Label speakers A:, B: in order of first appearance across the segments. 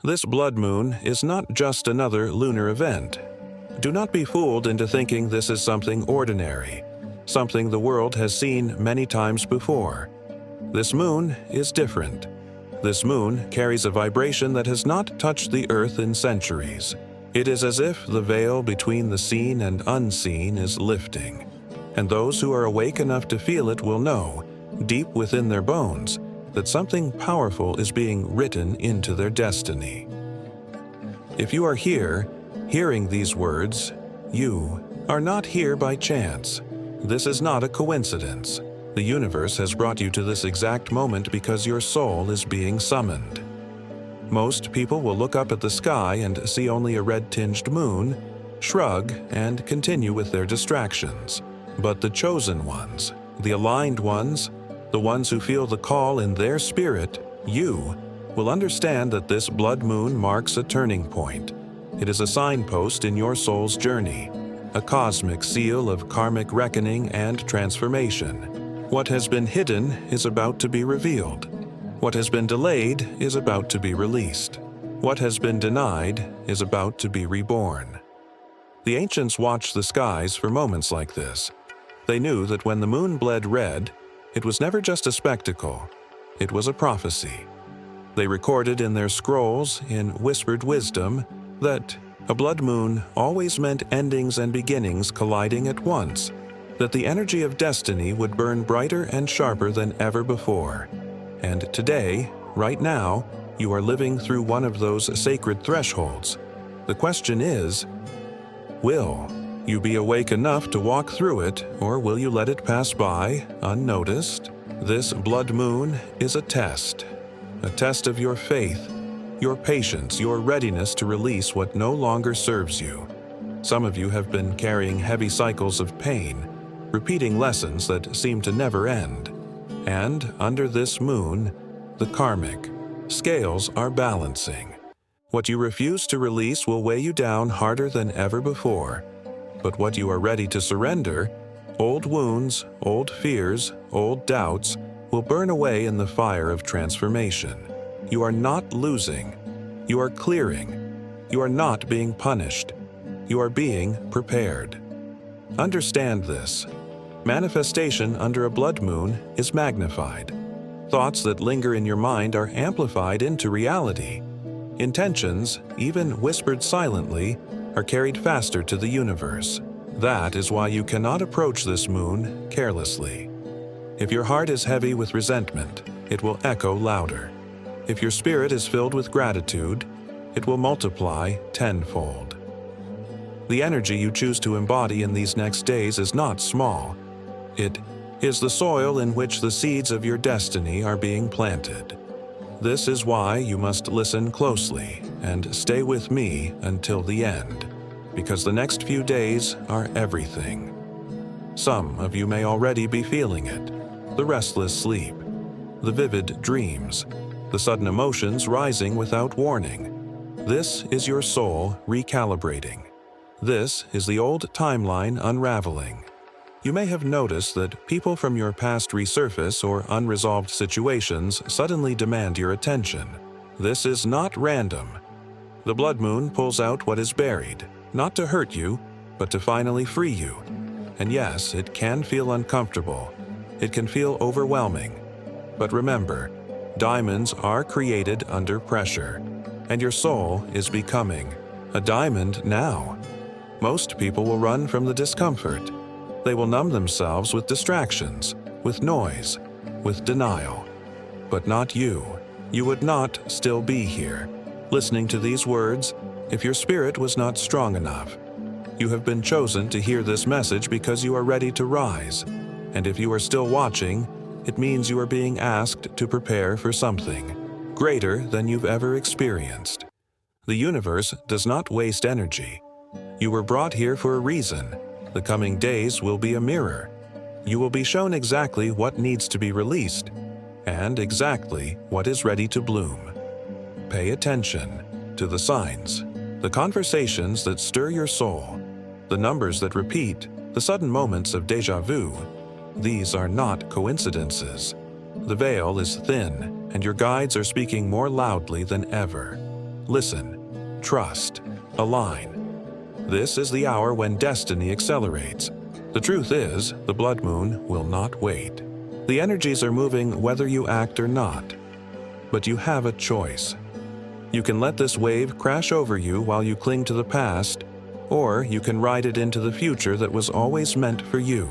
A: This blood moon is not just another lunar event. Do not be fooled into thinking this is something ordinary, something the world has seen many times before. This moon is different. This moon carries a vibration that has not touched the earth in centuries. It is as if the veil between the seen and unseen is lifting, and those who are awake enough to feel it will know, deep within their bones, that something powerful is being written into their destiny. If you are here, hearing these words, you are not here by chance. This is not a coincidence. The universe has brought you to this exact moment because your soul is being summoned. Most people will look up at the sky and see only a red-tinged moon, shrug, and continue with their distractions. But the chosen ones, the aligned ones, the ones who feel the call in their spirit, you, will understand that this blood moon marks a turning point. It is a signpost in your soul's journey, a cosmic seal of karmic reckoning and transformation. What has been hidden is about to be revealed. What has been delayed is about to be released. What has been denied is about to be reborn. The ancients watched the skies for moments like this. They knew that when the moon bled red, it was never just a spectacle, it was a prophecy. They recorded in their scrolls, in whispered wisdom, that a blood moon always meant endings and beginnings colliding at once, that the energy of destiny would burn brighter and sharper than ever before. And today, right now, you are living through one of those sacred thresholds. The question is, will you be awake enough to walk through it, or will you let it pass by, unnoticed? This blood moon is a test of your faith, your patience, your readiness to release what no longer serves you. Some of you have been carrying heavy cycles of pain, repeating lessons that seem to never end. And under this moon, the karmic scales are balancing. What you refuse to release will weigh you down harder than ever before. But what you are ready to surrender, old wounds, old fears, old doubts, will burn away in the fire of transformation. You are not losing. You are clearing. You are not being punished. You are being prepared. Understand this. Manifestation under a blood moon is magnified. Thoughts that linger in your mind are amplified into reality. Intentions, even whispered silently, are carried faster to the universe. That is why you cannot approach this moon carelessly. If your heart is heavy with resentment, it will echo louder. If your spirit is filled with gratitude, it will multiply tenfold. The energy you choose to embody in these next days is not small. It is the soil in which the seeds of your destiny are being planted. This is why you must listen closely and stay with me until the end, because the next few days are everything. Some of you may already be feeling it: the restless sleep, the vivid dreams, the sudden emotions rising without warning. This is your soul recalibrating. This is the old timeline unraveling. You may have noticed that people from your past resurface or unresolved situations suddenly demand your attention. This is not random. The blood moon pulls out what is buried, not to hurt you, but to finally free you. And yes, it can feel uncomfortable. It can feel overwhelming. But remember, diamonds are created under pressure, and your soul is becoming a diamond now. Most people will run from the discomfort. They will numb themselves with distractions, with noise, with denial. But not you. You would not still be here, listening to these words, if your spirit was not strong enough. You have been chosen to hear this message because you are ready to rise. And if you are still watching, it means you are being asked to prepare for something greater than you've ever experienced. The universe does not waste energy. You were brought here for a reason. The coming days will be a mirror. You will be shown exactly what needs to be released and exactly what is ready to bloom. Pay attention to the signs, the conversations that stir your soul, the numbers that repeat, the sudden moments of déjà vu. These are not coincidences. The veil is thin, and your guides are speaking more loudly than ever. listen, trust, align. This is the hour when destiny accelerates. The truth is, the blood moon will not wait. The energies are moving whether you act or not. But you have a choice. You can let this wave crash over you while you cling to the past, or you can ride it into the future that was always meant for you.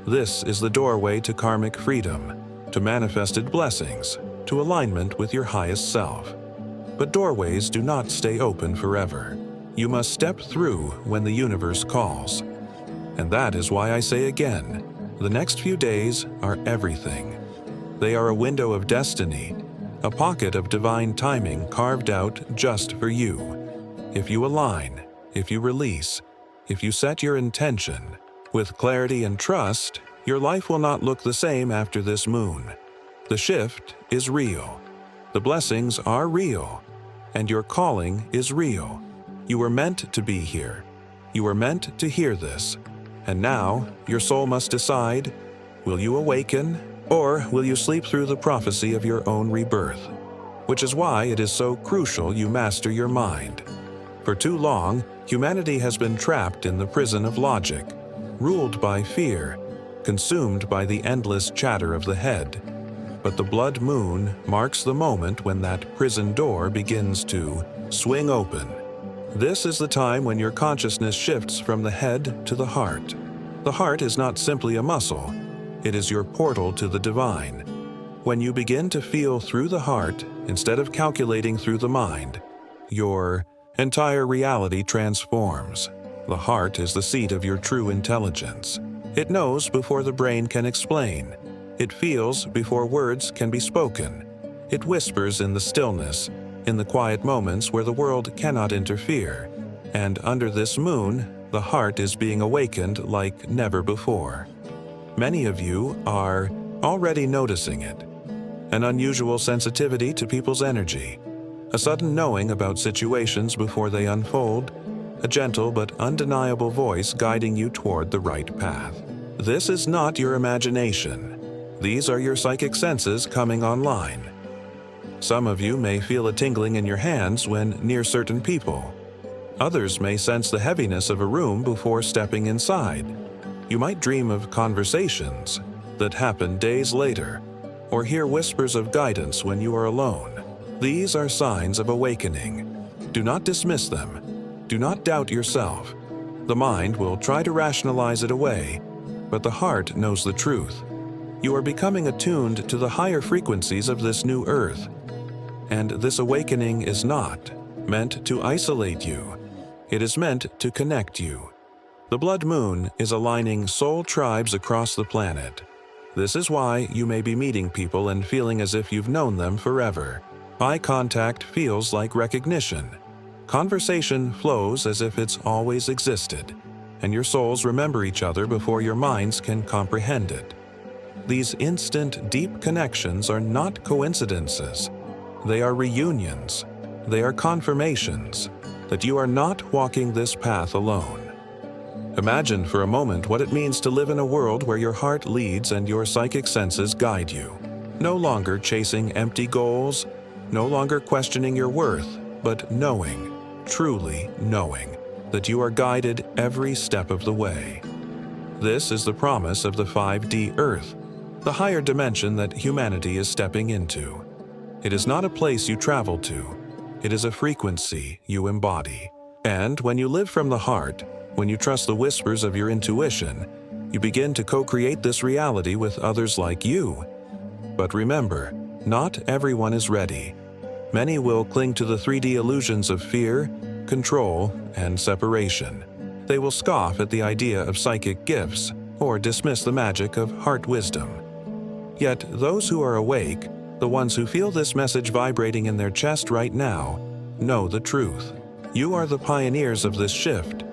A: This is the doorway to karmic freedom, to manifested blessings, to alignment with your highest self. But doorways do not stay open forever. You must step through when the universe calls. And that is why I say again, the next few days are everything. They are a window of destiny, a pocket of divine timing carved out just for you. If you align, if you release, if you set your intention, with clarity and trust, your life will not look the same after this moon. The shift is real. The blessings are real. And your calling is real. You were meant to be here. You were meant to hear this. And now, your soul must decide, will you awaken, or will you sleep through the prophecy of your own rebirth? Which is why it is so crucial you master your mind. For too long, humanity has been trapped in the prison of logic, ruled by fear, consumed by the endless chatter of the head. But the blood moon marks the moment when that prison door begins to swing open. This is the time when your consciousness shifts from the head to the heart. The heart is not simply a muscle. It is your portal to the divine. When you begin to feel through the heart instead of calculating through the mind, your entire reality transforms. The heart is the seat of your true intelligence. It knows before the brain can explain. It feels before words can be spoken. It whispers in the stillness, in the quiet moments where the world cannot interfere. And under this moon, the heart is being awakened like never before. Many of you are already noticing it. An unusual sensitivity to people's energy, a sudden knowing about situations before they unfold, a gentle but undeniable voice guiding you toward the right path. This is not your imagination. These are your psychic senses coming online. Some of you may feel a tingling in your hands when near certain people. Others may sense the heaviness of a room before stepping inside. You might dream of conversations that happen days later, or hear whispers of guidance when you are alone. These are signs of awakening. Do not dismiss them. Do not doubt yourself. The mind will try to rationalize it away, but the heart knows the truth. You are becoming attuned to the higher frequencies of this new earth. And this awakening is not meant to isolate you. It is meant to connect you. The blood moon is aligning soul tribes across the planet. This is why you may be meeting people and feeling as if you've known them forever. Eye contact feels like recognition. Conversation flows as if it's always existed, and your souls remember each other before your minds can comprehend it. These instant, deep connections are not coincidences. They are reunions. They are confirmations that you are not walking this path alone. Imagine for a moment what it means to live in a world where your heart leads and your psychic senses guide you. No longer chasing empty goals, no longer questioning your worth, but knowing, truly knowing, that you are guided every step of the way. This is the promise of the 5D Earth, the higher dimension that humanity is stepping into. It is not a place you travel to. It is a frequency you embody. And when you live from the heart, when you trust the whispers of your intuition, you begin to co-create this reality with others like you. But remember, not everyone is ready. Many will cling to the 3D illusions of fear, control, and separation. They will scoff at the idea of psychic gifts or dismiss the magic of heart wisdom. Yet those who are awake, the ones who feel this message vibrating in their chest right now, know the truth. You are the pioneers of this shift.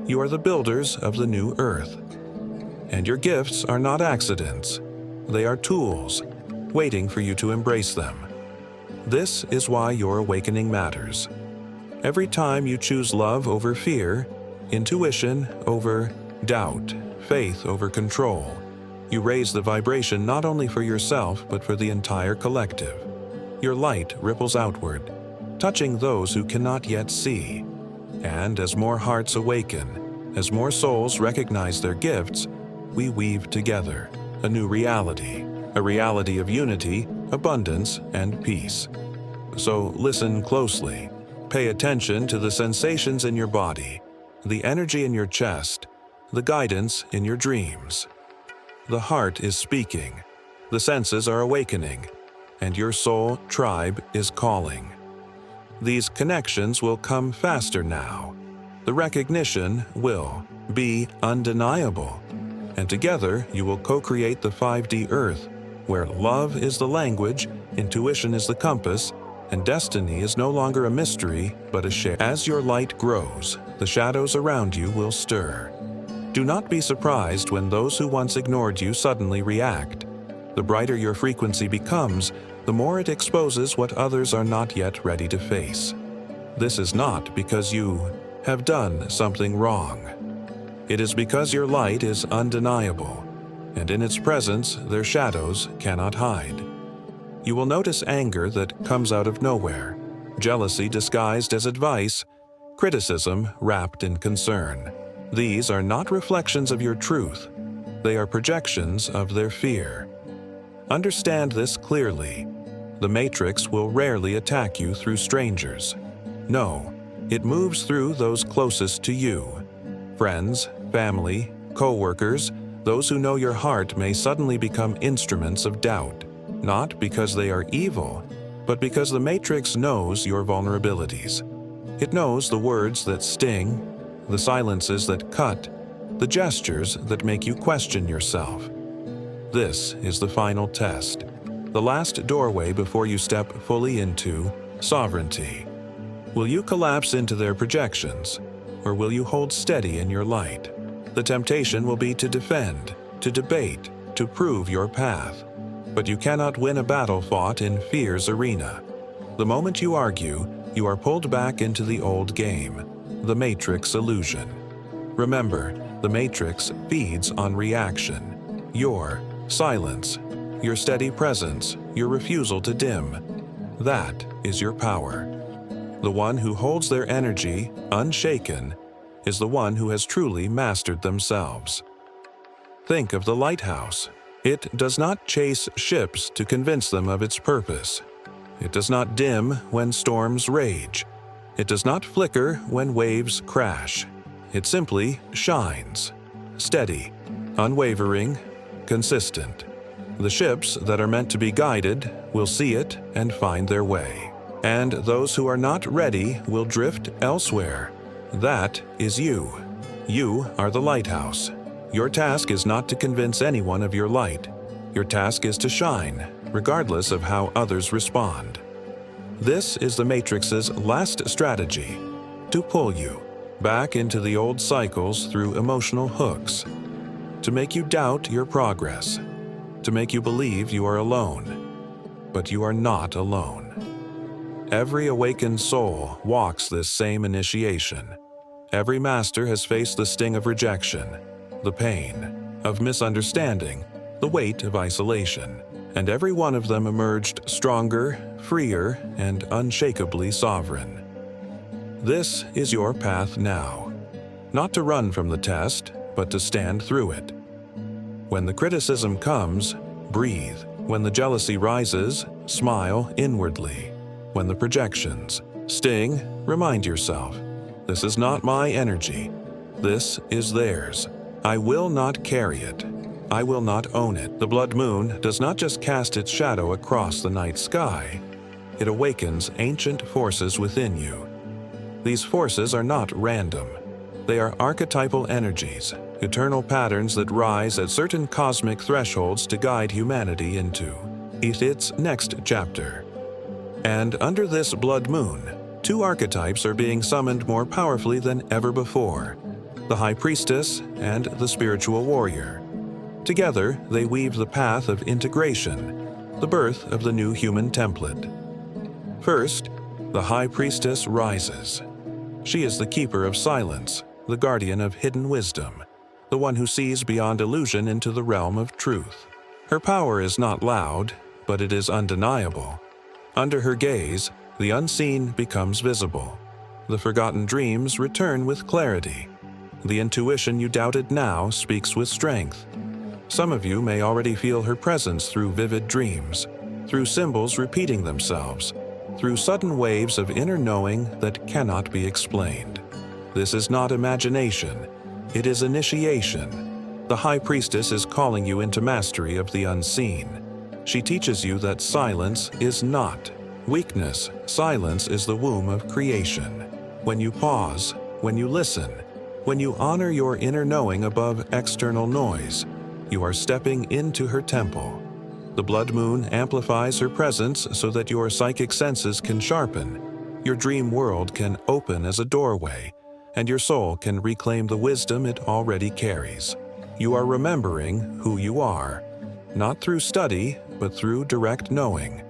A: You are the builders of the new earth. And your gifts are not accidents. They are tools, waiting for you to embrace them. This is why your awakening matters. Every time you choose love over fear, intuition over doubt, faith over control, you raise the vibration not only for yourself but for the entire collective. Your light ripples outward. touching those who cannot yet see. And as more hearts awaken, as more souls recognize their gifts, we weave together a new reality, a reality of unity, abundance, and peace. So listen closely. Pay attention to the sensations in your body, the energy in your chest, the guidance in your dreams. The heart is speaking, the senses are awakening, and your soul tribe is calling. These connections will come faster now. The recognition will be undeniable, and together you will co-create the 5D Earth, where love is the language, intuition is the compass, and destiny is no longer a mystery, but a share. As your light grows, the shadows around you will stir. Do not be surprised when those who once ignored you suddenly react. The brighter your frequency becomes, the more it exposes what others are not yet ready to face. This is not because you have done something wrong. It is because your light is undeniable, and in its presence their shadows cannot hide. You will notice anger that comes out of nowhere, jealousy disguised as advice, criticism wrapped in concern. These are not reflections of your truth. They are projections of their fear. Understand this clearly. The matrix will rarely attack you through strangers. No, it moves through those closest to you. Friends, family, co-workers, those who know your heart may suddenly become instruments of doubt, not because they are evil, but because the matrix knows your vulnerabilities. It knows the words that sting, the silences that cut, the gestures that make you question yourself. This is the final test, the last doorway before you step fully into sovereignty. Will you collapse into their projections, or will you hold steady in your light? The temptation will be to defend, to debate, to prove your path. But you cannot win a battle fought in fear's arena. The moment you argue, you are pulled back into the old game, the matrix illusion. Remember, the matrix feeds on reaction. Your silence, your steady presence, your refusal to dim. That is your power. The one who holds their energy, unshaken, is the one who has truly mastered themselves. Think of the lighthouse. It does not chase ships to convince them of its purpose. It does not dim when storms rage. It does not flicker when waves crash. It simply shines, steady, unwavering, consistent. The ships that are meant to be guided will see it and find their way. And those who are not ready will drift elsewhere. That is you. You are the lighthouse. Your task is not to convince anyone of your light. Your task is to shine, regardless of how others respond. This is the Matrix's last strategy, to pull you back into the old cycles through emotional hooks, to make you doubt your progress, to make you believe you are alone. But you are not alone. Every awakened soul walks this same initiation. Every master has faced the sting of rejection, the pain of misunderstanding, the weight of isolation, and every one of them emerged stronger, freer, and unshakably sovereign. This is your path now, not to run from the test, but to stand through it. When the criticism comes, breathe. When the jealousy rises, smile inwardly. When the projections sting, remind yourself, this is not my energy. This is theirs. I will not carry it. I will not own it. The blood moon does not just cast its shadow across the night sky. It awakens ancient forces within you. These forces are not random. They are archetypal energies, eternal patterns that rise at certain cosmic thresholds to guide humanity into its next chapter. And under this blood moon, two archetypes are being summoned more powerfully than ever before: the High Priestess and the Spiritual Warrior. Together, they weave the path of integration, the birth of the new human template. First, the High Priestess rises. She is the keeper of silence, the guardian of hidden wisdom, the one who sees beyond illusion into the realm of truth. Her power is not loud, but it is undeniable. Under her gaze, The unseen becomes visible. The forgotten dreams return with clarity. The intuition you doubted now speaks with strength. Some of you may already feel her presence through vivid dreams, through symbols repeating themselves, through sudden waves of inner knowing that cannot be explained. This is not imagination, it is initiation. The High Priestess is calling you into mastery of the unseen. She teaches you that silence is not weakness. Silence is the womb of creation. When you pause, when you listen, when you honor your inner knowing above external noise, you are stepping into her temple. The blood moon amplifies her presence so that your psychic senses can sharpen, your dream world can open as a doorway, and your soul can reclaim the wisdom it already carries. You are remembering who you are, not through study, but through direct knowing.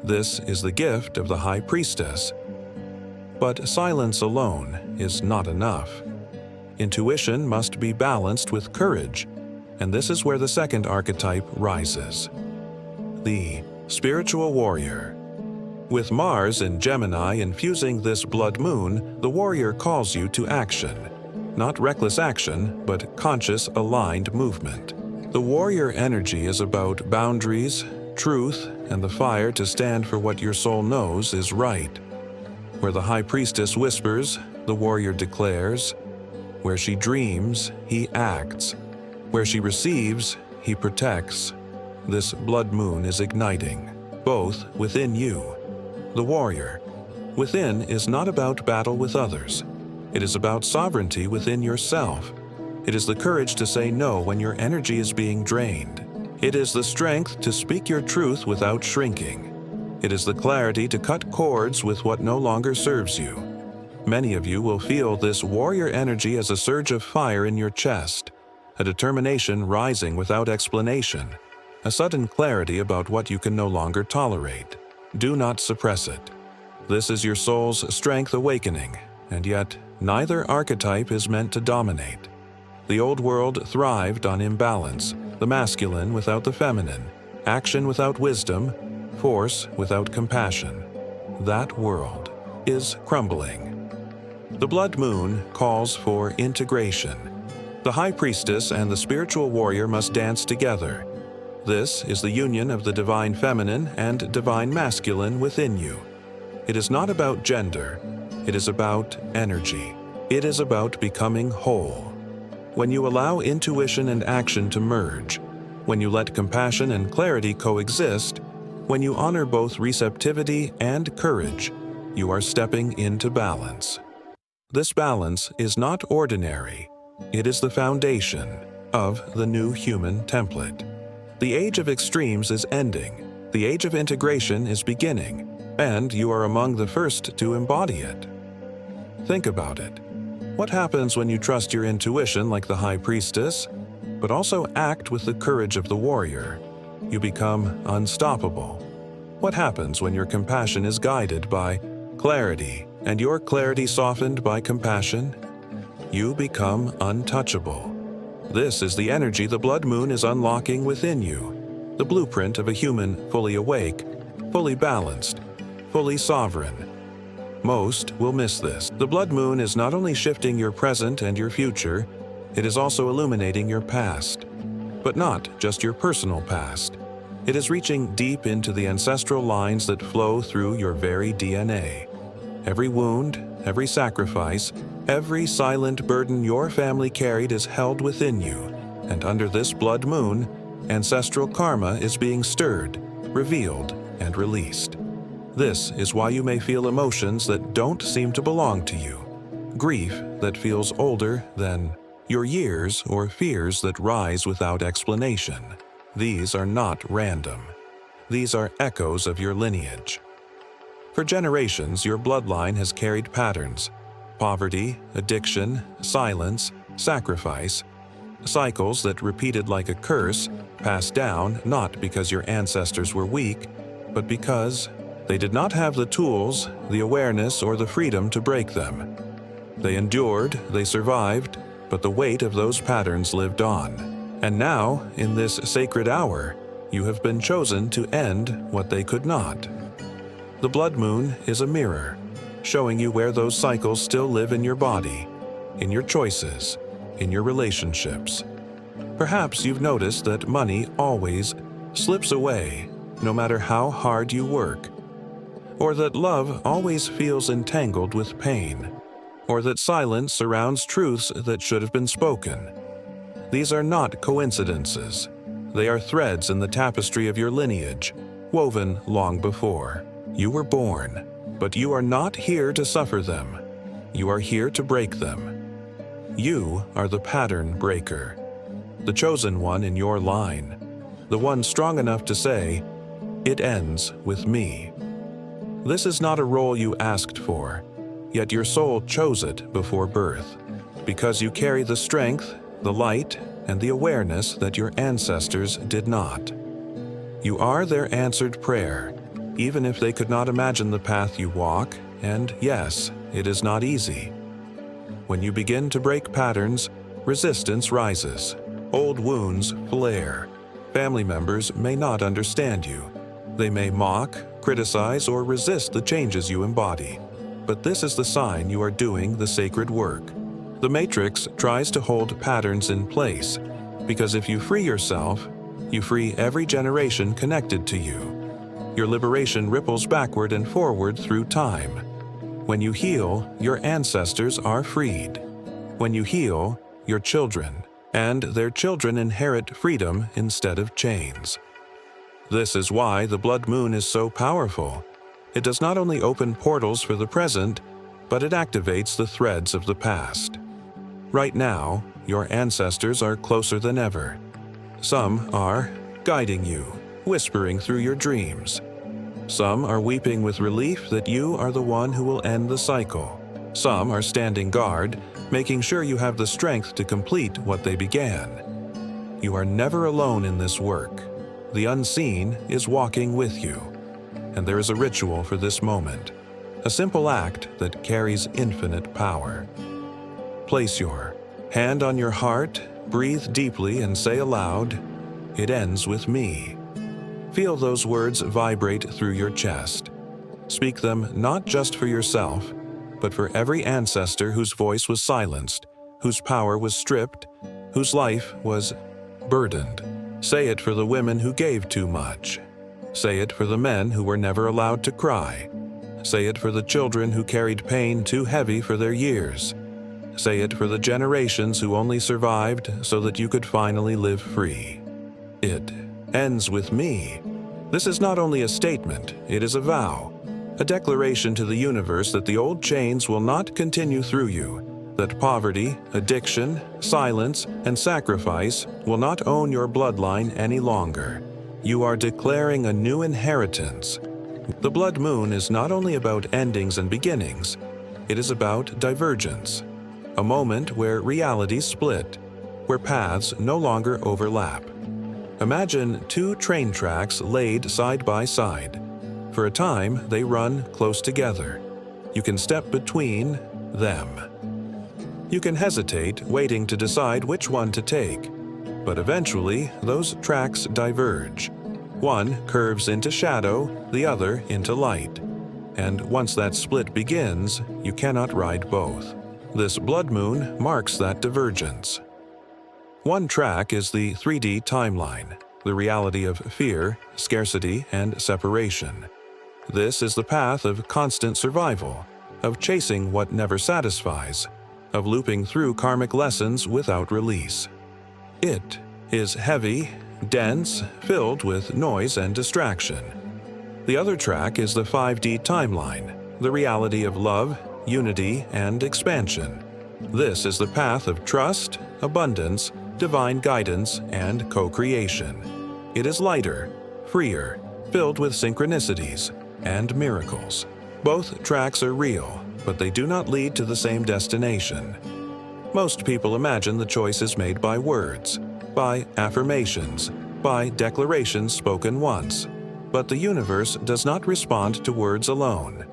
A: This is the gift of the High Priestess. But silence alone is not enough. Intuition must be balanced with courage, and this is where the second archetype rises. The spiritual warrior. With Mars in Gemini infusing this blood moon, the warrior calls you to action. Not reckless action, but conscious, aligned movement. The warrior energy is about boundaries, truth, and the fire to stand for what your soul knows is right. Where the High Priestess whispers, the warrior declares. Where she dreams, he acts. Where she receives, he protects. This blood moon is igniting, both within you. The warrior within is not about battle with others. It is about sovereignty within yourself. It is the courage to say no when your energy is being drained. It is the strength to speak your truth without shrinking. It is the clarity to cut cords with what no longer serves you. Many of you will feel this warrior energy as a surge of fire in your chest, a determination rising without explanation, a sudden clarity about what you can no longer tolerate. Do not suppress it. This is your soul's strength awakening, and yet neither archetype is meant to dominate. The old world thrived on imbalance, the masculine without the feminine, action without wisdom, force without compassion. That world is crumbling. The blood moon calls for integration. The High Priestess and the spiritual warrior must dance together. This is the union of the divine feminine and divine masculine within you. It is not about gender. It is about energy. It is about becoming whole. When you allow intuition and action to merge, when you let compassion and clarity coexist, when you honor both receptivity and courage, you are stepping into balance. This balance is not ordinary. It is the foundation of the new human template. The age of extremes is ending. The age of integration is beginning, and you are among the first to embody it. Think about it. What happens when you trust your intuition like the High Priestess, but also act with the courage of the warrior? You become unstoppable. What happens when your compassion is guided by clarity and your clarity softened by compassion? You become untouchable. This is the energy the blood moon is unlocking within you, the blueprint of a human fully awake, fully balanced, fully sovereign. Most will miss this. The blood moon is not only shifting your present and your future, it is also illuminating your past. But not just your personal past. It is reaching deep into the ancestral lines that flow through your very DNA. Every wound, every sacrifice, every silent burden your family carried is held within you, and under this blood moon, ancestral karma is being stirred, revealed, and released. This is why you may feel emotions that don't seem to belong to you, grief that feels older than your years, or fears that rise without explanation. These are not random. These are echoes of your lineage. For generations, your bloodline has carried patterns: poverty, addiction, silence, sacrifice, cycles that repeated like a curse, passed down not because your ancestors were weak, but because they did not have the tools, the awareness, or the freedom to break them. They endured, they survived, but the weight of those patterns lived on. And now, in this sacred hour, you have been chosen to end what they could not. The blood moon is a mirror, showing you where those cycles still live in your body, in your choices, in your relationships. Perhaps you've noticed that money always slips away, no matter how hard you work, or that love always feels entangled with pain, or that silence surrounds truths that should have been spoken. These are not coincidences. They are threads in the tapestry of your lineage, woven long before you were born. But you are not here to suffer them. You are here to break them. You are the pattern breaker, the chosen one in your line, the one strong enough to say, "It ends with me." This is not a role you asked for, yet your soul chose it before birth, because you carry the strength, the light, and the awareness that your ancestors did not. You are their answered prayer, even if they could not imagine the path you walk, and yes, it is not easy. When you begin to break patterns, resistance rises, old wounds flare. Family members may not understand you. They may mock, criticize, or resist the changes you embody. But this is the sign you are doing the sacred work. The matrix tries to hold patterns in place, because if you free yourself, you free every generation connected to you. Your liberation ripples backward and forward through time. When you heal, your ancestors are freed. When you heal, your children and their children inherit freedom instead of chains. This is why the blood moon is so powerful. It does not only open portals for the present, but it activates the threads of the past. Right now, your ancestors are closer than ever. Some are guiding you, whispering through your dreams. Some are weeping with relief that you are the one who will end the cycle. Some are standing guard, making sure you have the strength to complete what they began. You are never alone in this work. The unseen is walking with you, and there is a ritual for this moment, a simple act that carries infinite power. Place your hand on your heart, breathe deeply, and say aloud, "It ends with me." Feel those words vibrate through your chest. Speak them not just for yourself, but for every ancestor whose voice was silenced, whose power was stripped, whose life was burdened. Say it for the women who gave too much. Say it for the men who were never allowed to cry. Say it for the children who carried pain too heavy for their years. Say it for the generations who only survived so that you could finally live free. It ends with me. This is not only a statement, it is a vow, a declaration to the universe that the old chains will not continue through you, that poverty, addiction, silence, and sacrifice will not own your bloodline any longer. You are declaring a new inheritance. The blood moon is not only about endings and beginnings, it is about divergence, a moment where realities split, where paths no longer overlap. Imagine two train tracks laid side by side. For a time, they run close together. You can step between them. You can hesitate, waiting to decide which one to take. But eventually, those tracks diverge. One curves into shadow, the other into light. And once that split begins, you cannot ride both. This blood moon marks that divergence. One track is the 3D timeline, the reality of fear, scarcity, and separation. This is the path of constant survival, of chasing what never satisfies, of looping through karmic lessons without release. It is heavy, dense, filled with noise and distraction. The other track is the 5D timeline, the reality of love, unity, and expansion. This is the path of trust, abundance, divine guidance, and co-creation. It is lighter, freer, filled with synchronicities and miracles. Both tracks are real, but they do not lead to the same destination. Most people imagine the choice is made by words, by affirmations, by declarations spoken once. But the universe does not respond to words alone.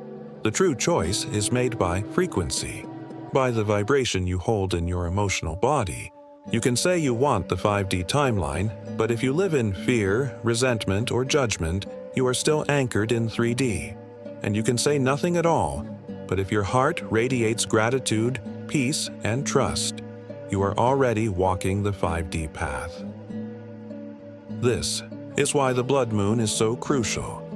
A: The true choice is made by frequency, by the vibration you hold in your emotional body. You can say you want the 5D timeline, but if you live in fear, resentment, or judgment, you are still anchored in 3D. and you can say nothing at all, but if your heart radiates gratitude, peace, and trust, you are already walking the 5D path. This is why the blood moon is so crucial.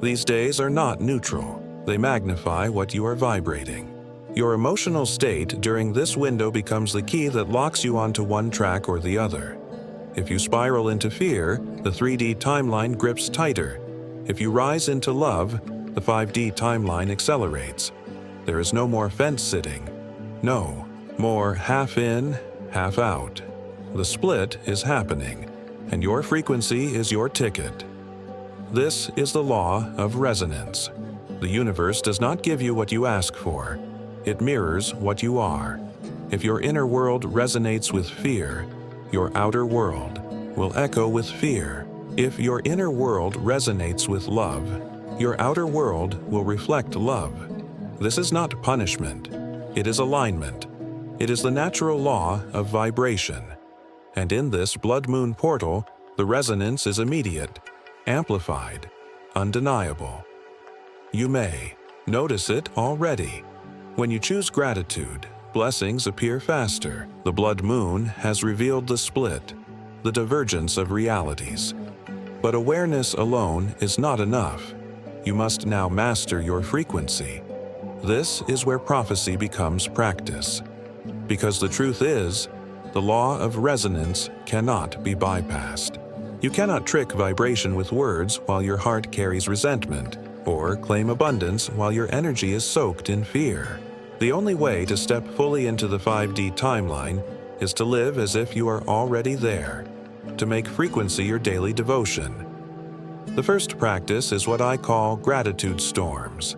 A: These days are not neutral. They magnify what you are vibrating. Your emotional state during this window becomes the key that locks you onto one track or the other. If you spiral into fear, the 3D timeline grips tighter. If you rise into love, the 5D timeline accelerates. There is no more fence sitting. No more half in, half out. The split is happening, and your frequency is your ticket. This is the law of resonance. The universe does not give you what you ask for. It mirrors what you are. If your inner world resonates with fear, your outer world will echo with fear. If your inner world resonates with love, your outer world will reflect love. This is not punishment. It is alignment. It is the natural law of vibration. And in this blood moon portal, the resonance is immediate, amplified, undeniable. You may notice it already. When you choose gratitude, blessings appear faster. The blood moon has revealed the split, the divergence of realities. But awareness alone is not enough. You must now master your frequency. This is where prophecy becomes practice. Because the truth is, the law of resonance cannot be bypassed. You cannot trick vibration with words while your heart carries resentment, or claim abundance while your energy is soaked in fear. The only way to step fully into the 5D timeline is to live as if you are already there, to make frequency your daily devotion. The first practice is what I call gratitude storms.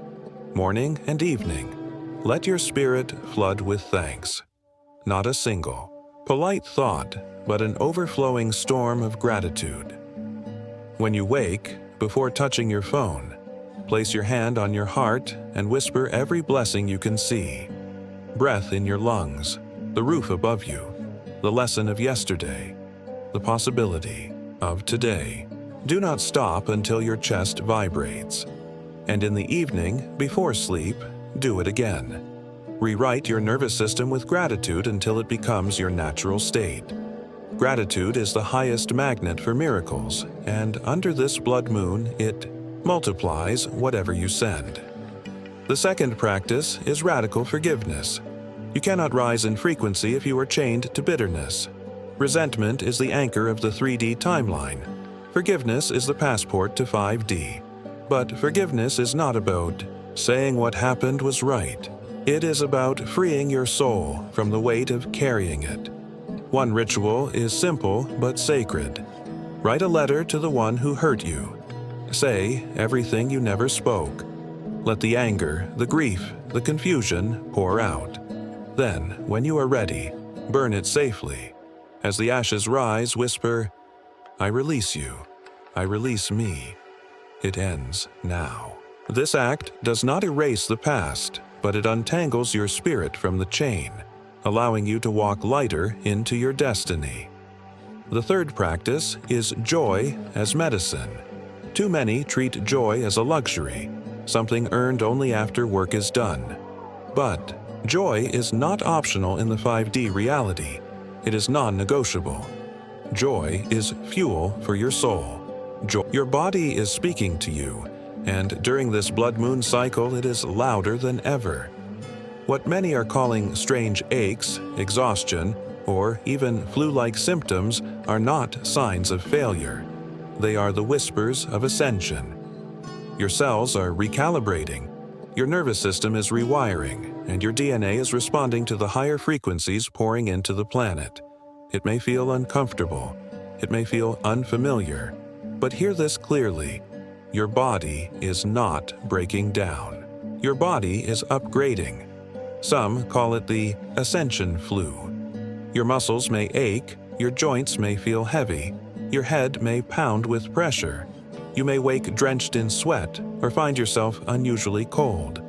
A: Morning and evening, let your spirit flood with thanks. Not a single polite thought, but an overflowing storm of gratitude. When you wake, before touching your phone, place your hand on your heart and whisper every blessing you can see. Breath in your lungs, the roof above you, the lesson of yesterday, the possibility of today. Do not stop until your chest vibrates. And in the evening, before sleep, do it again. Rewrite your nervous system with gratitude until it becomes your natural state. Gratitude is the highest magnet for miracles, and under this blood moon, it multiplies whatever you send. The second practice is radical forgiveness. You cannot rise in frequency if you are chained to bitterness. Resentment is the anchor of the 3D timeline. Forgiveness is the passport to 5D. But forgiveness is not about saying what happened was right. It is about freeing your soul from the weight of carrying it. One ritual is simple but sacred. Write a letter to the one who hurt you. Say everything you never spoke. Let the anger, the grief, the confusion pour out. Then, when you are ready, burn it safely. As the ashes rise, whisper, "I release you. I release me. It ends now." This act does not erase the past, but it untangles your spirit from the chain, allowing you to walk lighter into your destiny. The third practice is joy as medicine. Too many treat joy as a luxury, something earned only after work is done. But joy is not optional in the 5D reality. It is non-negotiable. Joy is fuel for your soul. Your body is speaking to you, and during this blood moon cycle it is louder than ever. What many are calling strange aches, exhaustion, or even flu-like symptoms are not signs of failure. They are the whispers of ascension. Your cells are recalibrating, your nervous system is rewiring, and your DNA is responding to the higher frequencies pouring into the planet. It may feel uncomfortable, it may feel unfamiliar, but hear this clearly. Your body is not breaking down. Your body is upgrading. Some call it the ascension flu. Your muscles may ache, your joints may feel heavy, your head may pound with pressure. You may wake drenched in sweat or find yourself unusually cold.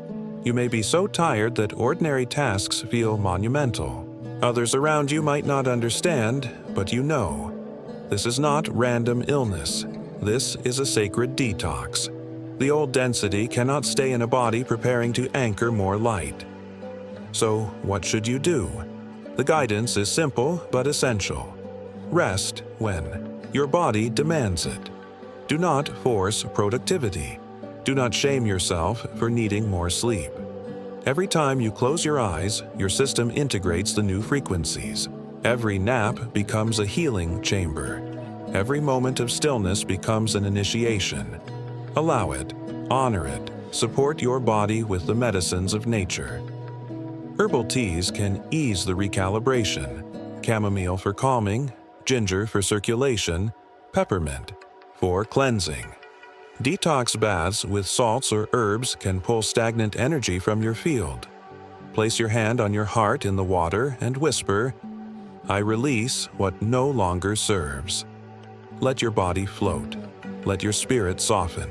A: You may be so tired that ordinary tasks feel monumental. Others around you might not understand, but you know. This is not random illness. This is a sacred detox. The old density cannot stay in a body preparing to anchor more light. So, what should you do? The guidance is simple but essential. Rest when your body demands it. Do not force productivity. Do not shame yourself for needing more sleep. Every time you close your eyes, your system integrates the new frequencies. Every nap becomes a healing chamber. Every moment of stillness becomes an initiation. Allow it, honor it, support your body with the medicines of nature. Herbal teas can ease the recalibration. Chamomile for calming, ginger for circulation, peppermint for cleansing. Detox baths with salts or herbs can pull stagnant energy from your field. Place your hand on your heart in the water and whisper, "I release what no longer serves." Let your body float. Let your spirit soften.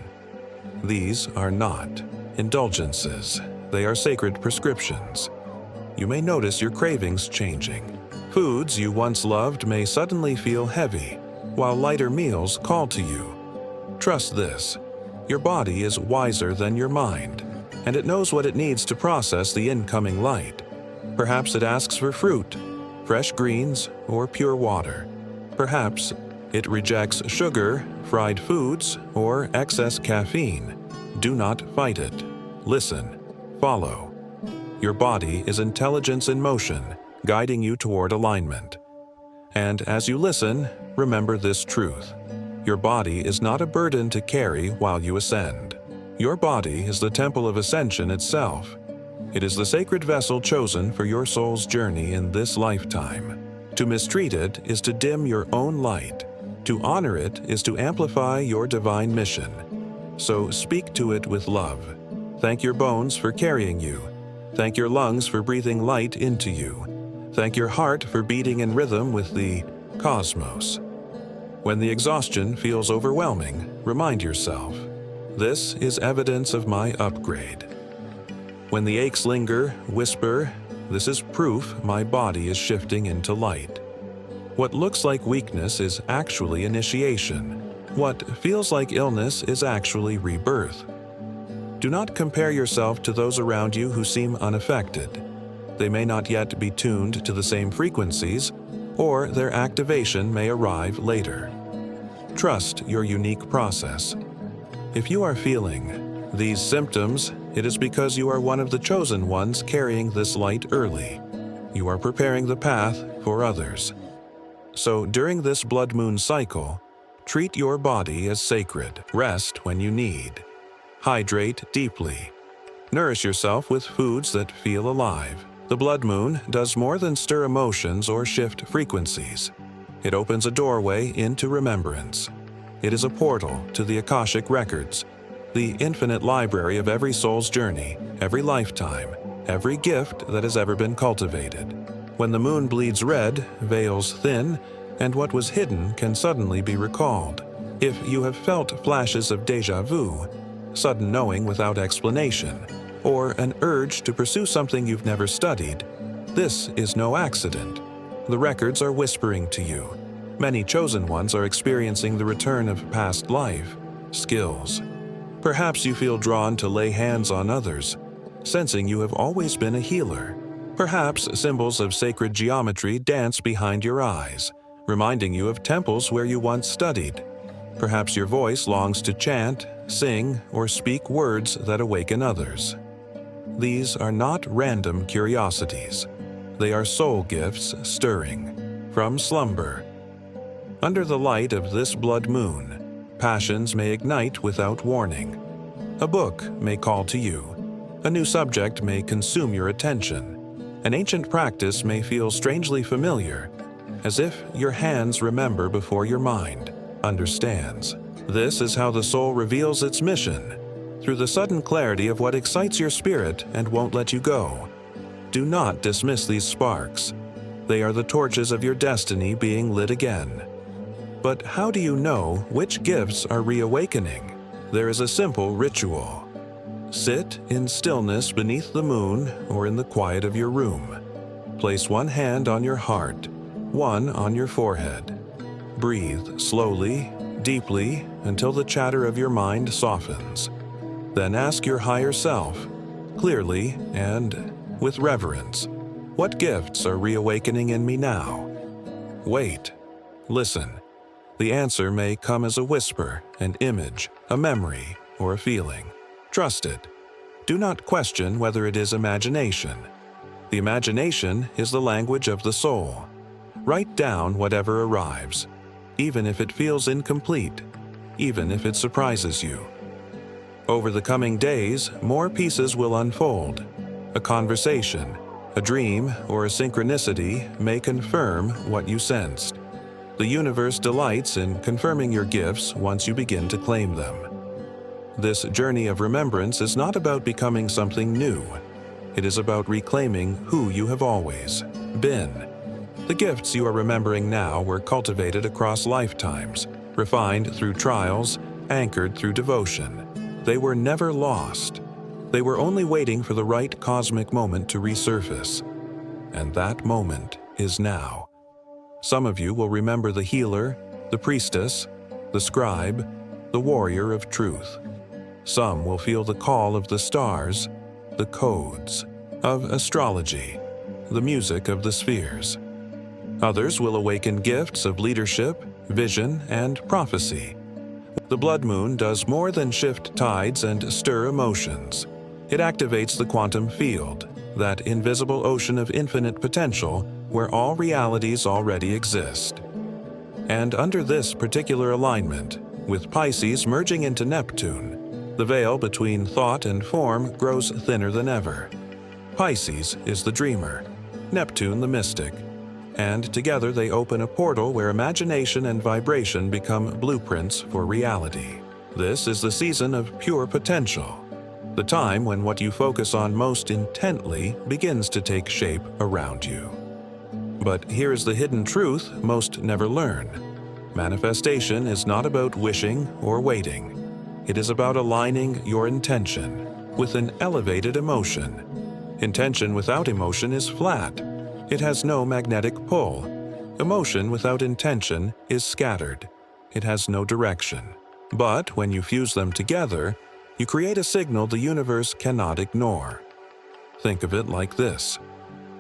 A: These are not indulgences. They are sacred prescriptions. You may notice your cravings changing. Foods you once loved may suddenly feel heavy, while lighter meals call to you. Trust this. Your body is wiser than your mind, and it knows what it needs to process the incoming light. Perhaps it asks for fruit, fresh greens, or pure water. Perhaps it rejects sugar, fried foods, or excess caffeine. Do not fight it. Listen. Follow. Your body is intelligence in motion, guiding you toward alignment. And as you listen, remember this truth. Your body is not a burden to carry while you ascend. Your body is the temple of ascension itself. It is the sacred vessel chosen for your soul's journey in this lifetime. To mistreat it is to dim your own light. To honor it is to amplify your divine mission. So speak to it with love. Thank your bones for carrying you. Thank your lungs for breathing light into you. Thank your heart for beating in rhythm with the cosmos. When the exhaustion feels overwhelming, remind yourself, this is evidence of my upgrade. When the aches linger, whisper, this is proof my body is shifting into light. What looks like weakness is actually initiation. What feels like illness is actually rebirth. Do not compare yourself to those around you who seem unaffected. They may not yet be tuned to the same frequencies, or their activation may arrive later. Trust your unique process. If you are feeling these symptoms, it is because you are one of the chosen ones carrying this light early. You are preparing the path for others. So during this blood moon cycle, treat your body as sacred. Rest when you need. Hydrate deeply. Nourish yourself with foods that feel alive. The blood moon does more than stir emotions or shift frequencies. It opens a doorway into remembrance. It is a portal to the Akashic records, the infinite library of every soul's journey, every lifetime, every gift that has ever been cultivated. When the moon bleeds red, veils thin, and what was hidden can suddenly be recalled. If you have felt flashes of déjà vu, sudden knowing without explanation, or an urge to pursue something you've never studied, this is no accident. The records are whispering to you. Many chosen ones are experiencing the return of past life, skills. Perhaps you feel drawn to lay hands on others, sensing you have always been a healer. Perhaps symbols of sacred geometry dance behind your eyes, reminding you of temples where you once studied. Perhaps your voice longs to chant, sing, or speak words that awaken others. These are not random curiosities. They are soul gifts stirring from slumber. Under the light of this blood moon, passions may ignite without warning. A book may call to you. A new subject may consume your attention. An ancient practice may feel strangely familiar, as if your hands remember before your mind understands. This is how the soul reveals its mission, through the sudden clarity of what excites your spirit and won't let you go. Do not dismiss these sparks. They are the torches of your destiny being lit again. But how do you know which gifts are reawakening? There is a simple ritual. Sit in stillness beneath the moon or in the quiet of your room. Place one hand on your heart, one on your forehead. Breathe slowly, deeply, until the chatter of your mind softens. Then ask your higher self, clearly and with reverence, what gifts are reawakening in me now? Wait. Listen. The answer may come as a whisper, an image, a memory, or a feeling. Trust it. Do not question whether it is imagination. The imagination is the language of the soul. Write down whatever arrives, even if it feels incomplete, even if it surprises you. Over the coming days, more pieces will unfold. A conversation, a dream, or a synchronicity may confirm what you sensed. The universe delights in confirming your gifts once you begin to claim them. This journey of remembrance is not about becoming something new. It is about reclaiming who you have always been. The gifts you are remembering now were cultivated across lifetimes, refined through trials, anchored through devotion. They were never lost. They were only waiting for the right cosmic moment to resurface. And that moment is now. Some of you will remember the healer, the priestess, the scribe, the warrior of truth. Some will feel the call of the stars, the codes, of astrology, the music of the spheres. Others will awaken gifts of leadership, vision, and prophecy. The blood moon does more than shift tides and stir emotions. It activates the quantum field, that invisible ocean of infinite potential where all realities already exist. And under this particular alignment, with Pisces merging into Neptune, the veil between thought and form grows thinner than ever. Pisces is the dreamer, Neptune the mystic, and together they open a portal where imagination and vibration become blueprints for reality. This is the season of pure potential, the time when what you focus on most intently begins to take shape around you. But here is the hidden truth most never learn. Manifestation is not about wishing or waiting. It is about aligning your intention with an elevated emotion. Intention without emotion is flat. It has no magnetic pull. Emotion without intention is scattered. It has no direction. But when you fuse them together, you create a signal the universe cannot ignore. Think of it like this.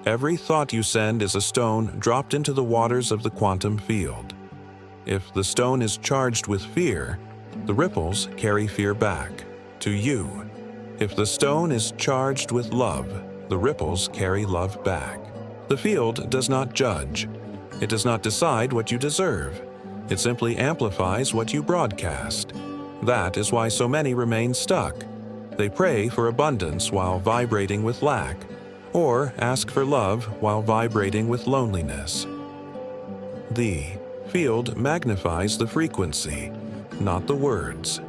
A: Every thought you send is a stone dropped into the waters of the quantum field. If the stone is charged with fear, the ripples carry fear back to you. If the stone is charged with love, the ripples carry love back. The field does not judge. It does not decide what you deserve. It simply amplifies what you broadcast. That is why so many remain stuck. They pray for abundance while vibrating with lack, or ask for love while vibrating with loneliness. The field magnifies the frequency, not the words.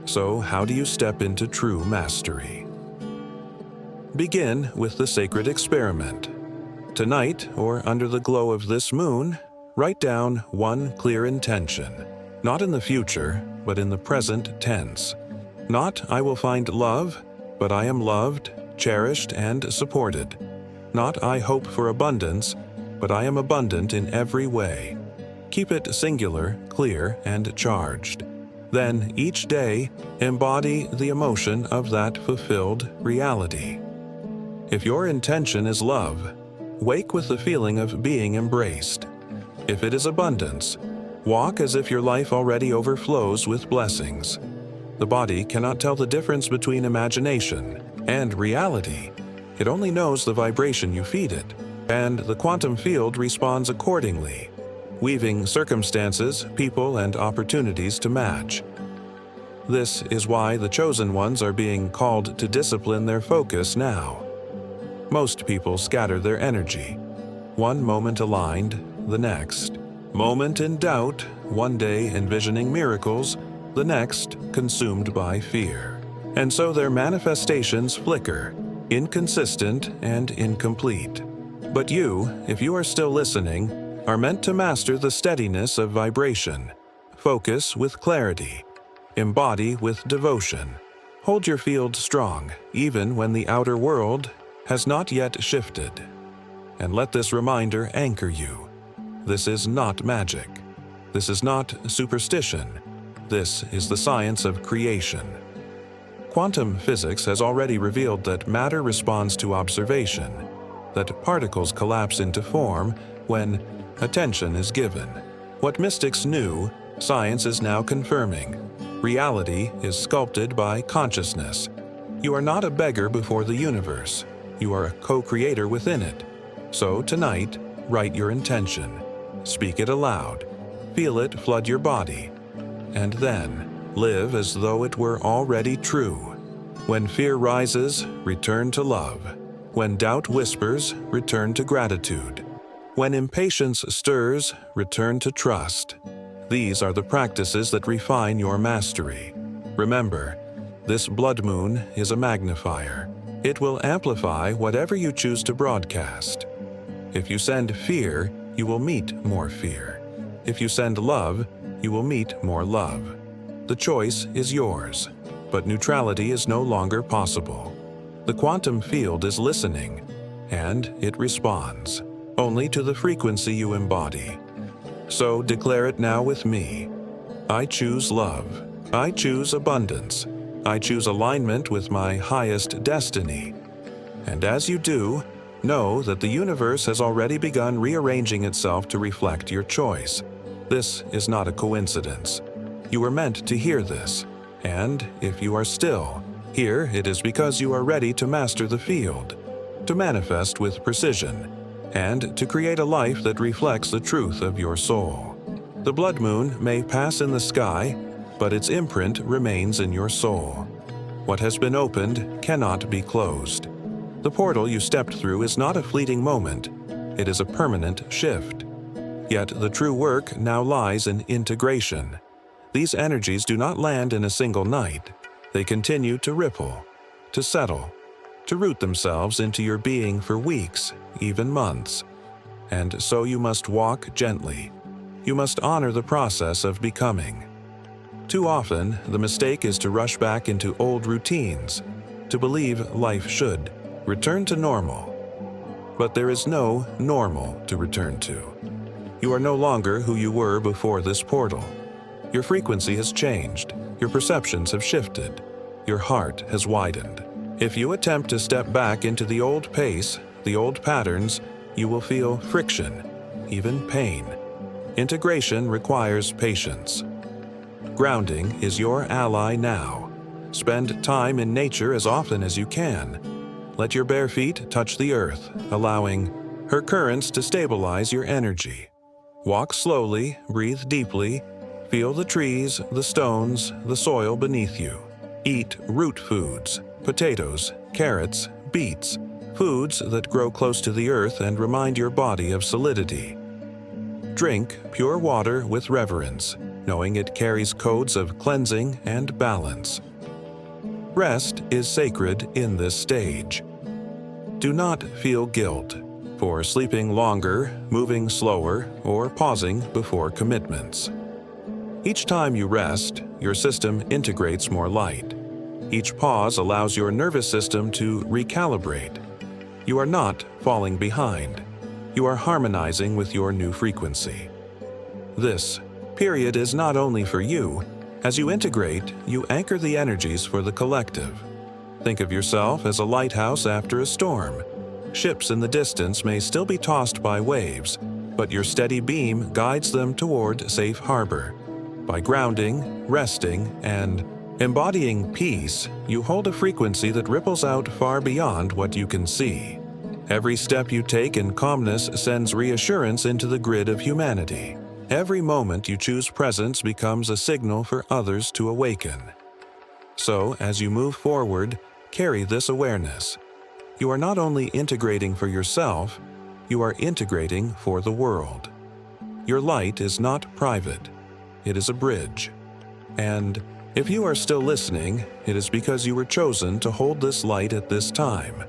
A: So how do you step into true mastery? Begin with the sacred experiment. Tonight, or under the glow of this moon, write down one clear intention, not in the future, but in the present tense. Not I will find love, but I am loved, cherished, and supported. Not I hope for abundance, but I am abundant in every way. Keep it singular, clear, and charged. Then, each day, embody the emotion of that fulfilled reality. If your intention is love, wake with the feeling of being embraced. If it is abundance, walk as if your life already overflows with blessings. The body cannot tell the difference between imagination and reality. It only knows the vibration you feed it, and the quantum field responds accordingly, weaving circumstances, people, and opportunities to match. This is why the chosen ones are being called to discipline their focus now. Most people scatter their energy. One moment aligned, the next. Moment in doubt, one day envisioning miracles, the next consumed by fear. And so their manifestations flicker, inconsistent and incomplete. But you, if you are still listening, are meant to master the steadiness of vibration. Focus with clarity. Embody with devotion. Hold your field strong, even when the outer world has not yet shifted. And let this reminder anchor you. This is not magic. This is not superstition. This is the science of creation. Quantum physics has already revealed that matter responds to observation, that particles collapse into form when attention is given. What mystics knew, science is now confirming. Reality is sculpted by consciousness. You are not a beggar before the universe. You are a co-creator within it. So tonight, write your intention. Speak it aloud. Feel it flood your body. And then, live as though it were already true. When fear rises, return to love. When doubt whispers, return to gratitude. When impatience stirs, return to trust. These are the practices that refine your mastery. Remember, this blood moon is a magnifier. It will amplify whatever you choose to broadcast. If you send fear, you will meet more fear. If you send love, you will meet more love. The choice is yours, but neutrality is no longer possible. The quantum field is listening, and it responds only to the frequency you embody. So declare it now with me. I choose love. I choose abundance. I choose alignment with my highest destiny. And as you do, know that the universe has already begun rearranging itself to reflect your choice. This is not a coincidence. You were meant to hear this, and if you are still here, it is because you are ready to master the field, to manifest with precision, and to create a life that reflects the truth of your soul. The blood moon may pass in the sky, but its imprint remains in your soul. What has been opened cannot be closed. The portal you stepped through is not a fleeting moment, it is a permanent shift. Yet the true work now lies in integration. These energies do not land in a single night. They continue to ripple, to settle, to root themselves into your being for weeks, even months. And so you must walk gently. You must honor the process of becoming. Too often, the mistake is to rush back into old routines, to believe life should return to normal. But there is no normal to return to. You are no longer who you were before this portal. Your frequency has changed. Your perceptions have shifted. Your heart has widened. If you attempt to step back into the old pace, the old patterns, you will feel friction, even pain. Integration requires patience. Grounding is your ally now. Spend time in nature as often as you can. Let your bare feet touch the earth, allowing her currents to stabilize your energy. Walk slowly, breathe deeply, feel the trees, the stones, the soil beneath you. Eat root foods, potatoes, carrots, beets, foods that grow close to the earth and remind your body of solidity. Drink pure water with reverence, knowing it carries codes of cleansing and balance. Rest is sacred in this stage. Do not feel guilt for sleeping longer, moving slower, or pausing before commitments. Each time you rest, your system integrates more light. Each pause allows your nervous system to recalibrate. You are not falling behind. You are harmonizing with your new frequency. This period is not only for you. As you integrate, you anchor the energies for the collective. Think of yourself as a lighthouse after a storm. Ships in the distance may still be tossed by waves, but your steady beam guides them toward safe harbor. By grounding, resting, and embodying peace, you hold a frequency that ripples out far beyond what you can see. Every step you take in calmness sends reassurance into the grid of humanity. Every moment you choose presence becomes a signal for others to awaken. So, as you move forward, carry this awareness. You are not only integrating for yourself, you are integrating for the world. Your light is not private. It is a bridge. And if you are still listening, it is because you were chosen to hold this light at this time.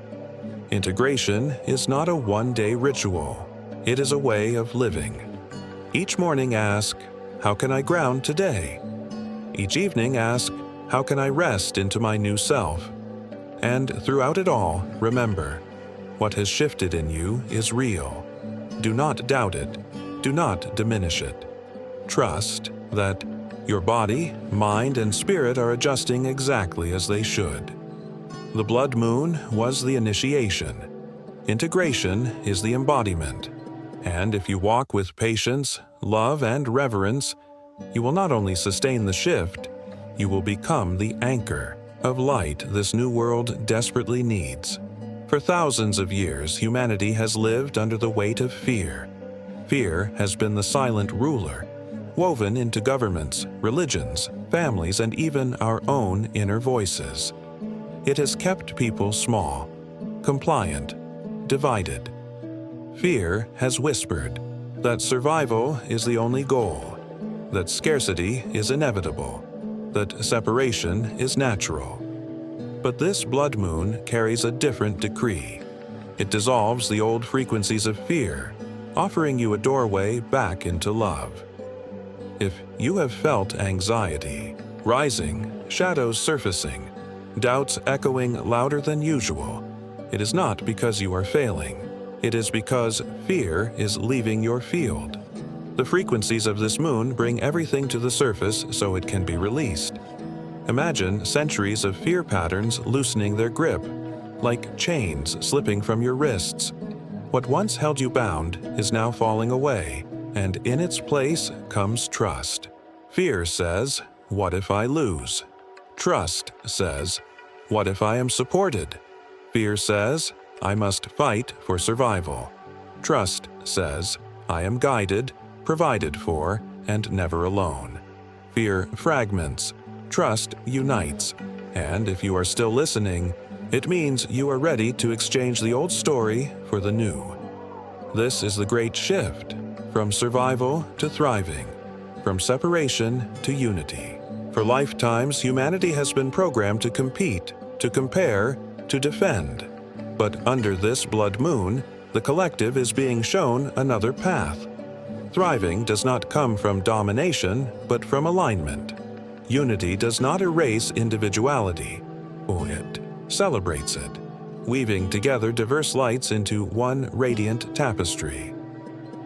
A: Integration is not a one-day ritual. It is a way of living. Each morning ask, how can I ground today? Each evening ask, how can I rest into my new self? And throughout it all, remember, what has shifted in you is real. Do not doubt it. Do not diminish it. Trust that Your body, mind, and spirit are adjusting exactly as they should. The blood moon was the initiation. Integration is the embodiment. And if you walk with patience, love, and reverence, you will not only sustain the shift, you will become the anchor of light this new world desperately needs. For thousands of years, humanity has lived under the weight of fear. Fear has been the silent ruler, woven into governments, religions, families, and even our own inner voices. It has kept people small, compliant, divided. Fear has whispered that survival is the only goal, that scarcity is inevitable, that separation is natural. But this blood moon carries a different decree. It dissolves the old frequencies of fear, offering you a doorway back into love. If you have felt anxiety rising, shadows surfacing, doubts echoing louder than usual, it is not because you are failing. It is because fear is leaving your field. The frequencies of this moon bring everything to the surface so it can be released. Imagine centuries of fear patterns loosening their grip, like chains slipping from your wrists. What once held you bound is now falling away, and in its place comes trust. Fear says, "What if I lose?" Trust says, "What if I am supported?" Fear says, "I must fight for survival." Trust says, "I am guided, provided for, and never alone." Fear fragments. Trust unites. And if you are still listening, it means you are ready to exchange the old story for the new. This is the great shift, from survival to thriving, from separation to unity. For lifetimes, humanity has been programmed to compete, to compare, to defend. But under this blood moon, the collective is being shown another path. Thriving does not come from domination, but from alignment. Unity does not erase individuality, it celebrates it, weaving together diverse lights into one radiant tapestry.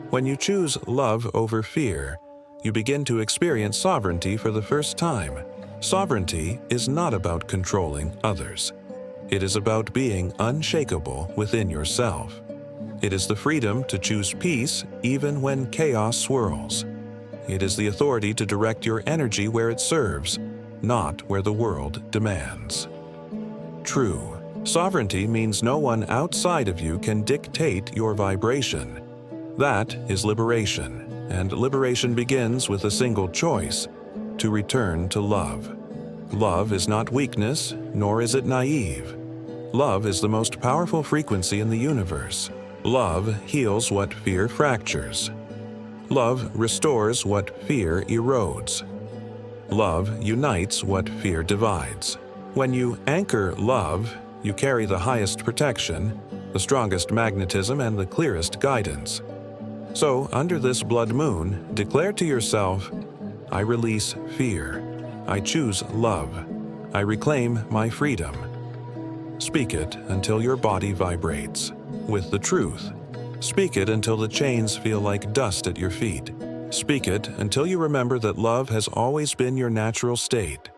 A: When you choose love over fear, you begin to experience sovereignty for the first time. Sovereignty is not about controlling others. It is about being unshakable within yourself. It is the freedom to choose peace even when chaos swirls. It is the authority to direct your energy where it serves, not where the world demands. True sovereignty means no one outside of you can dictate your vibration. That is liberation, and liberation begins with a single choice: to return to love. Love is not weakness, nor is it naive. Love is the most powerful frequency in the universe. Love heals what fear fractures. Love restores what fear erodes. Love unites what fear divides. When you anchor love, you carry the highest protection, the strongest magnetism, and the clearest guidance. So, under this blood moon, declare to yourself, "I release fear. I choose love. I reclaim my freedom." Speak it until your body vibrates with the truth. Speak it until the chains feel like dust at your feet. Speak it until you remember that love has always been your natural state.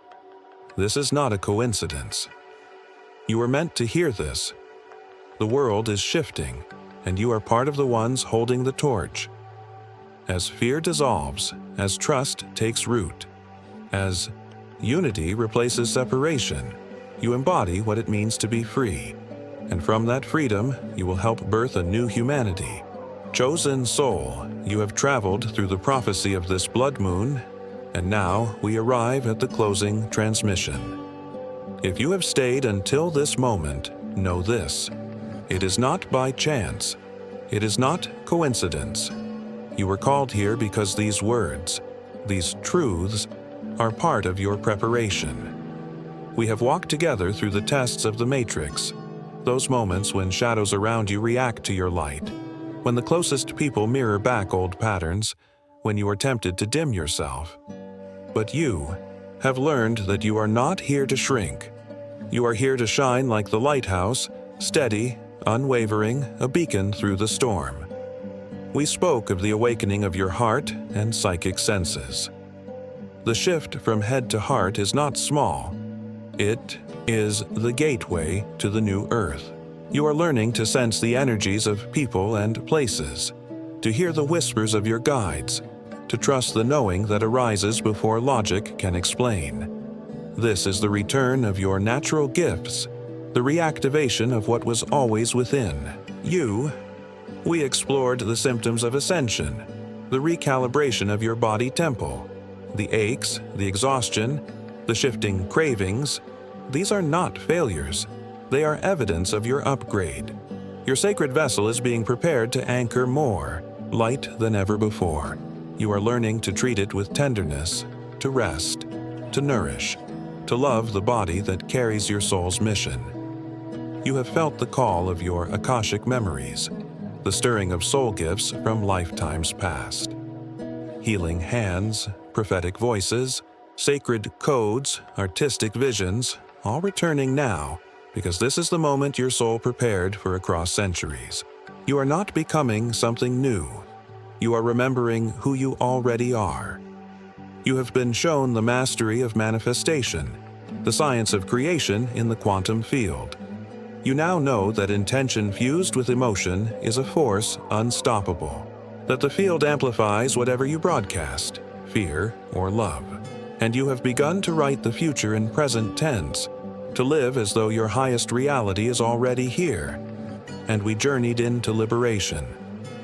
A: This is not a coincidence. You were meant to hear this. The world is shifting, and you are part of the ones holding the torch. As fear dissolves, as trust takes root, as unity replaces separation, you embody what it means to be free. And from that freedom, you will help birth a new humanity. Chosen soul, you have traveled through the prophecy of this blood moon, and now we arrive at the closing transmission. If you have stayed until this moment, know this: it is not by chance. It is not coincidence. You were called here because these words, these truths, are part of your preparation. We have walked together through the tests of the matrix, those moments when shadows around you react to your light, when the closest people mirror back old patterns, when you are tempted to dim yourself. But you have learned that you are not here to shrink. You are here to shine like the lighthouse, steady, unwavering, a beacon through the storm. We spoke of the awakening of your heart and psychic senses. The shift from head to heart is not small. It is the gateway to the new earth. You are learning to sense the energies of people and places, to hear the whispers of your guides, to trust the knowing that arises before logic can explain. This is the return of your natural gifts, the reactivation of what was always within you. We explored the symptoms of ascension, the recalibration of your body temple, the aches, the exhaustion, the shifting cravings. These are not failures. They are evidence of your upgrade. Your sacred vessel is being prepared to anchor more light than ever before. You are learning to treat it with tenderness, to rest, to nourish, to love the body that carries your soul's mission. You have felt the call of your Akashic memories, the stirring of soul gifts from lifetimes past. Healing hands, prophetic voices, sacred codes, artistic visions, all returning now, because this is the moment your soul prepared for across centuries. You are not becoming something new. You are remembering who you already are. You have been shown the mastery of manifestation, the science of creation in the quantum field. You now know that intention fused with emotion is a force unstoppable, that the field amplifies whatever you broadcast, fear or love. And you have begun to write the future in present tense, to live as though your highest reality is already here. And we journeyed into liberation,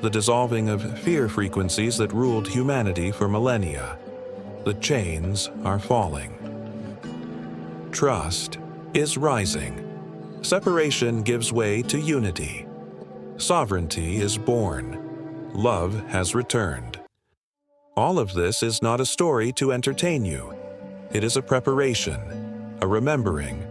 A: the dissolving of fear frequencies that ruled humanity for millennia. The chains are falling. Trust is rising. Separation gives way to unity. Sovereignty is born. Love has returned. All of this is not a story to entertain you. It is a preparation, a remembering,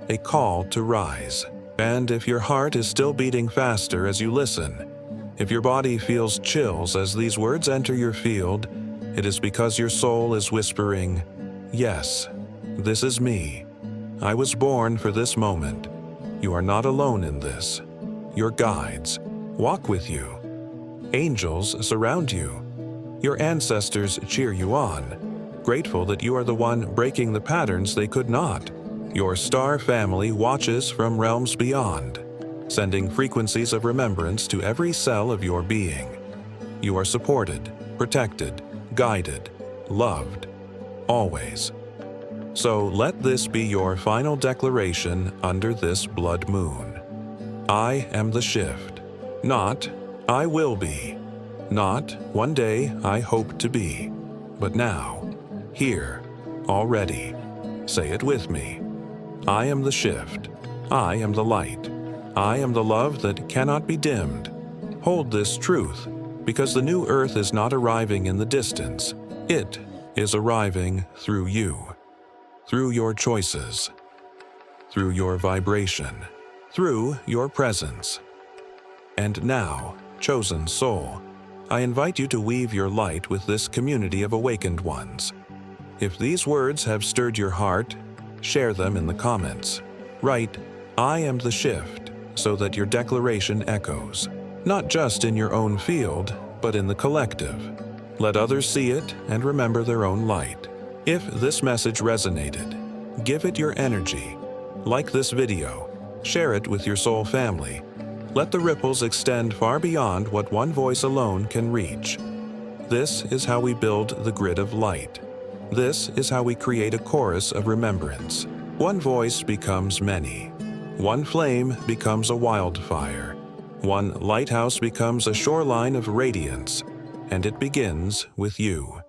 A: a call to rise. And if your heart is still beating faster as you listen, if your body feels chills as these words enter your field, it is because your soul is whispering, "Yes, this is me. I was born for this moment. You are not alone in this. Your guides walk with you. Angels surround you. Your ancestors cheer you on, grateful that you are the one breaking the patterns they could not. Your star family watches from realms beyond, sending frequencies of remembrance to every cell of your being. You are supported, protected, guided, loved, always. So let this be your final declaration under this blood moon. I am the shift, not I will be, not one day I hope to be, but now, here, already. Say it with me. I am the shift. I am the light. I am the love that cannot be dimmed. Hold this truth, because the new earth is not arriving in the distance. It is arriving through you, through your choices, through your vibration, through your presence. And now, chosen soul, I invite you to weave your light with this community of awakened ones. If these words have stirred your heart, share them in the comments. Write, I am the shift, so that your declaration echoes, not just in your own field, but in the collective. Let others see it and remember their own light. If this message resonated, give it your energy. Like this video, share it with your soul family. Let the ripples extend far beyond what one voice alone can reach. This is how we build the grid of light. This is how we create a chorus of remembrance. One voice becomes many. One flame becomes a wildfire. One lighthouse becomes a shoreline of radiance, and it begins with you.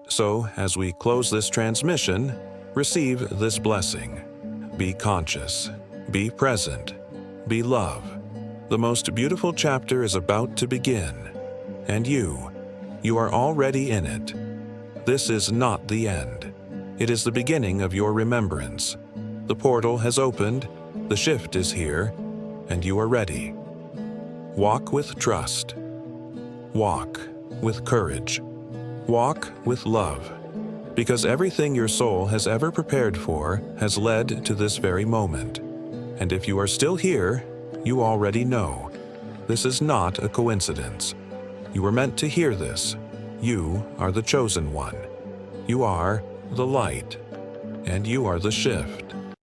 A: So, as we close this transmission, receive this blessing. Be conscious. Be present. Be love. The most beautiful chapter is about to begin, and you are already in it. This is not the end. It is the beginning of your remembrance. The portal has opened, the shift is here, and you are ready. Walk with trust. Walk with courage. Walk with love. Because everything your soul has ever prepared for has led to this very moment. And if you are still here, you already know. This is not a coincidence. You were meant to hear this. You are the chosen one. You are the light, and you are the shift.